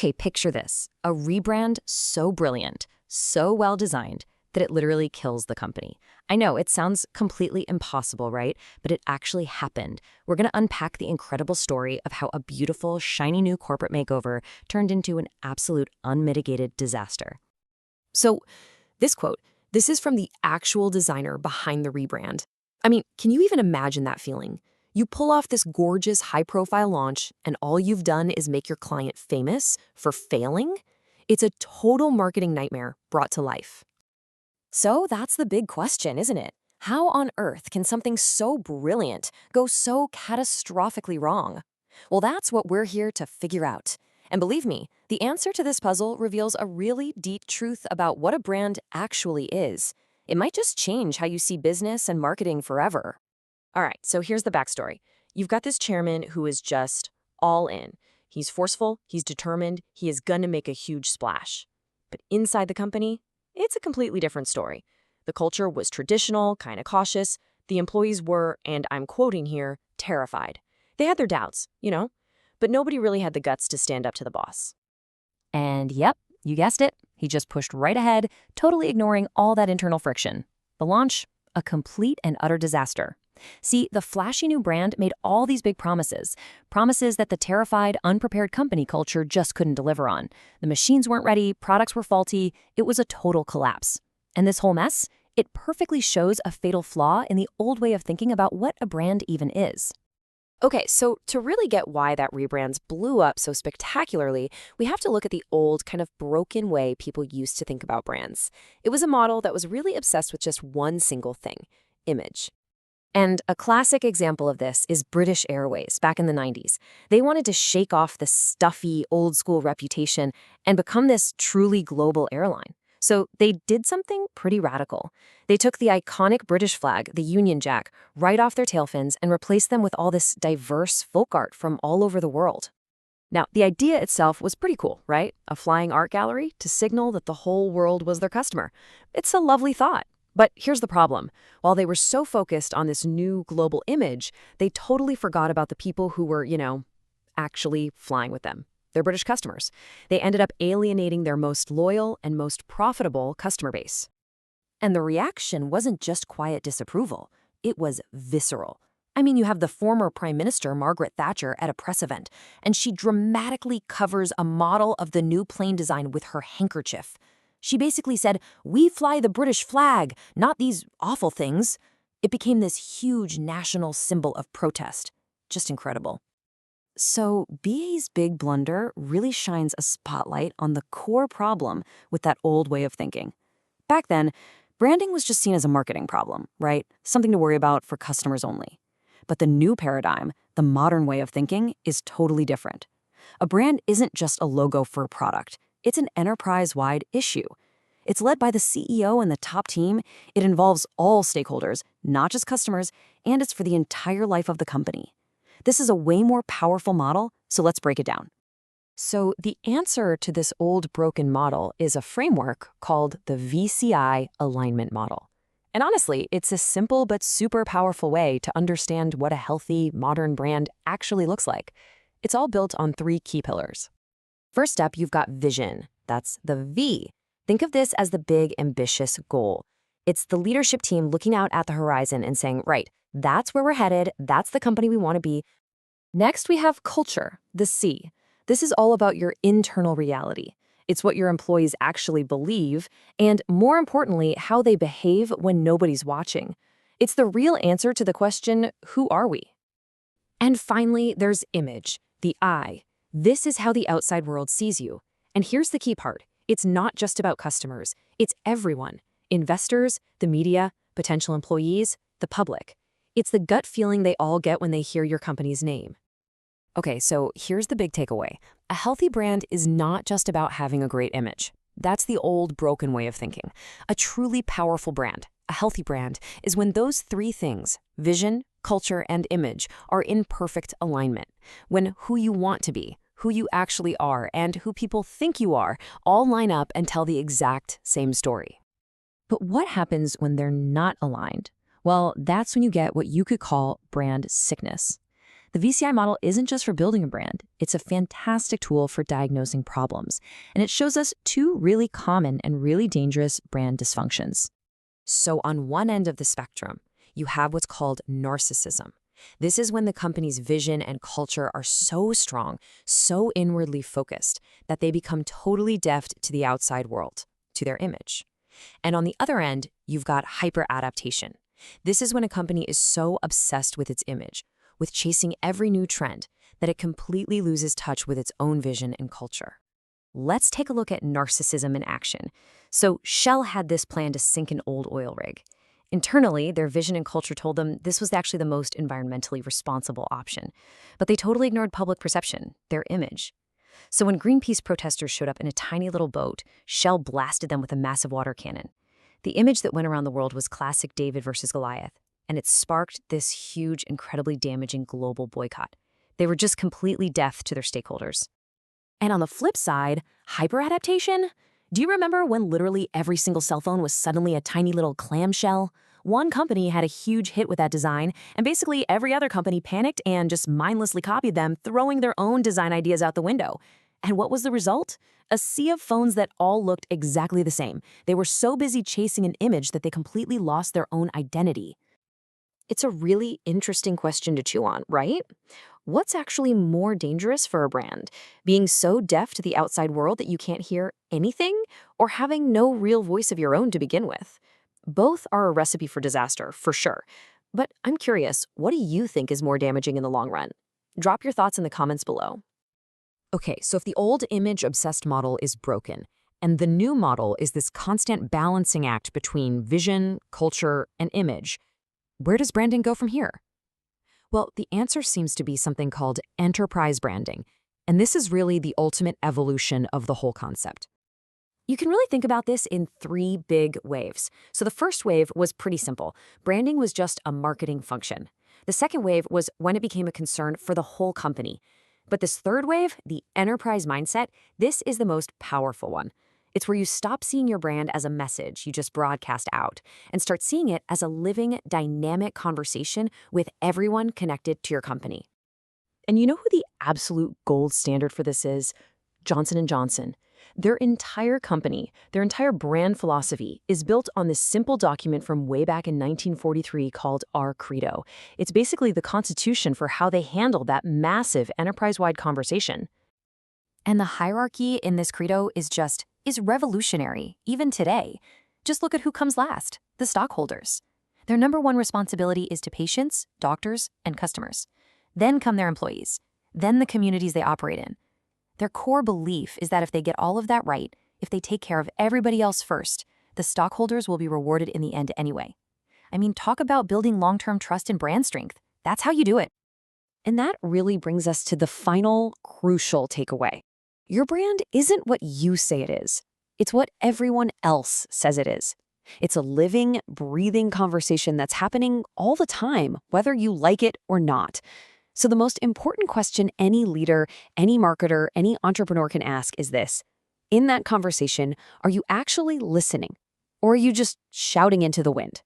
Okay, picture this. A rebrand so brilliant, so well designed, that it literally kills the company. I know, it sounds completely impossible, right? But it actually happened. We're going to unpack the incredible story of how a beautiful, shiny new corporate makeover turned into an absolute unmitigated disaster. So, this quote, this is from the actual designer behind the rebrand. I mean, can you even imagine that feeling? You pull off this gorgeous, high-profile launch, and all you've done is make your client famous for failing? It's a total marketing nightmare brought to life. So that's the big question, isn't it? How on earth can something so brilliant go so catastrophically wrong? Well, that's what we're here to figure out. And believe me, the answer to this puzzle reveals a really deep truth about what a brand actually is. It might just change how you see business and marketing forever. All right, so here's the backstory. You've got this chairman who is just all in. He's forceful, he's determined, he is gonna make a huge splash. But inside the company, it's a completely different story. The culture was traditional, kind of cautious. The employees were, and I'm quoting here, terrified. They had their doubts, but nobody really had the guts to stand up to the boss. And yep, you guessed it. He just pushed right ahead, totally ignoring all that internal friction. The launch, a complete and utter disaster. See, the flashy new brand made all these big promises that the terrified, unprepared company culture just couldn't deliver on. The machines weren't ready, products were faulty, it was a total collapse. And this whole mess, it perfectly shows a fatal flaw in the old way of thinking about what a brand even is. Okay, so to really get why that rebrands blew up so spectacularly, we have to look at the old, kind of broken way people used to think about brands. It was a model that was really obsessed with just one single thing: image. And a classic example of this is British Airways back in the 90s. They wanted to shake off the stuffy, old-school reputation and become this truly global airline. So they did something pretty radical. They took the iconic British flag, the Union Jack, right off their tail fins and replaced them with all this diverse folk art from all over the world. Now, the idea itself was pretty cool, right? A flying art gallery to signal that the whole world was their customer. It's a lovely thought. But here's the problem. While they were so focused on this new global image, they totally forgot about the people who were, actually flying with them. Their British customers. They ended up alienating their most loyal and most profitable customer base. And the reaction wasn't just quiet disapproval. It was visceral. I mean, you have the former Prime Minister, Margaret Thatcher, at a press event, and she dramatically covers a model of the new plane design with her handkerchief. She basically said, "We fly the British flag, not these awful things." It became this huge national symbol of protest. Just incredible. So BA's big blunder really shines a spotlight on the core problem with that old way of thinking. Back then, branding was just seen as a marketing problem, right? Something to worry about for customers only. But the new paradigm, the modern way of thinking, is totally different. A brand isn't just a logo for a product. It's an enterprise-wide issue. It's led by the CEO and the top team. It involves all stakeholders, not just customers, and it's for the entire life of the company. This is a way more powerful model, so let's break it down. So the answer to this old broken model is a framework called the VCI Alignment Model. And honestly, it's a simple but super powerful way to understand what a healthy, modern brand actually looks like. It's all built on 3 key pillars. First up, you've got vision. That's the V. Think of this as the big, ambitious goal. It's the leadership team looking out at the horizon and saying, right, that's where we're headed, that's the company we want to be. Next, we have culture, the C. This is all about your internal reality. It's what your employees actually believe, and more importantly, how they behave when nobody's watching. It's the real answer to the question, who are we? And finally, there's image, the I. This is how the outside world sees you. And here's the key part. It's not just about customers. It's everyone. Investors, the media, potential employees, the public. It's the gut feeling they all get when they hear your company's name. Okay, so here's the big takeaway. A healthy brand is not just about having a great image. That's the old, broken way of thinking. A truly powerful brand, a healthy brand, is when those 3 things, vision, culture, and image, are in perfect alignment. When who you want to be, who you actually are, and who people think you are all line up and tell the exact same story. But what happens when they're not aligned? Well, that's when you get what you could call brand sickness. The VCI model isn't just for building a brand, it's a fantastic tool for diagnosing problems. And it shows us two really common and really dangerous brand dysfunctions. So, on one end of the spectrum, you have what's called narcissism. This is when the company's vision and culture are so strong, so inwardly focused, that they become totally deaf to the outside world, to their image. And on the other end, you've got hyper-adaptation. This is when a company is so obsessed with its image, with chasing every new trend, that it completely loses touch with its own vision and culture. Let's take a look at narcissism in action. So Shell had this plan to sink an old oil rig. Internally, their vision and culture told them this was actually the most environmentally responsible option. But they totally ignored public perception, their image. So when Greenpeace protesters showed up in a tiny little boat, Shell blasted them with a massive water cannon. The image that went around the world was classic David versus Goliath, and it sparked this huge, incredibly damaging global boycott. They were just completely deaf to their stakeholders. And on the flip side, hyperadaptation? Do you remember when literally every single cell phone was suddenly a tiny little clamshell? One company had a huge hit with that design, and basically every other company panicked and just mindlessly copied them, throwing their own design ideas out the window. And what was the result? A sea of phones that all looked exactly the same. They were so busy chasing an image that they completely lost their own identity. It's a really interesting question to chew on, right? What's actually more dangerous for a brand? Being so deaf to the outside world that you can't hear anything, or having no real voice of your own to begin with? Both are a recipe for disaster, for sure. But I'm curious, what do you think is more damaging in the long run? Drop your thoughts in the comments below. Okay, so if the old image-obsessed model is broken, and the new model is this constant balancing act between vision, culture, and image, where does branding go from here? Well, the answer seems to be something called enterprise branding, and this is really the ultimate evolution of the whole concept. You can really think about this in three big waves. So the first wave was pretty simple. Branding was just a marketing function. The second wave was when it became a concern for the whole company. But this third wave, the enterprise mindset, this is the most powerful one. It's where you stop seeing your brand as a message you just broadcast out and start seeing it as a living, dynamic conversation with everyone connected to your company. And you know who the absolute gold standard for this is? Johnson & Johnson. Their entire company, their entire brand philosophy is built on this simple document from way back in 1943 called Our Credo. It's basically the constitution for how they handle that massive enterprise-wide conversation. And the hierarchy in this credo is revolutionary, even today. Just look at who comes last, the stockholders. Their number one responsibility is to patients, doctors, and customers. Then come their employees. Then the communities they operate in. Their core belief is that if they get all of that right, if they take care of everybody else first, the stockholders will be rewarded in the end anyway. I mean, talk about building long-term trust and brand strength. That's how you do it. And that really brings us to the final crucial takeaway. Your brand isn't what you say it is. It's what everyone else says it is. It's a living, breathing conversation that's happening all the time, whether you like it or not. So the most important question any leader, any marketer, any entrepreneur can ask is this. In that conversation, are you actually listening? Or are you just shouting into the wind?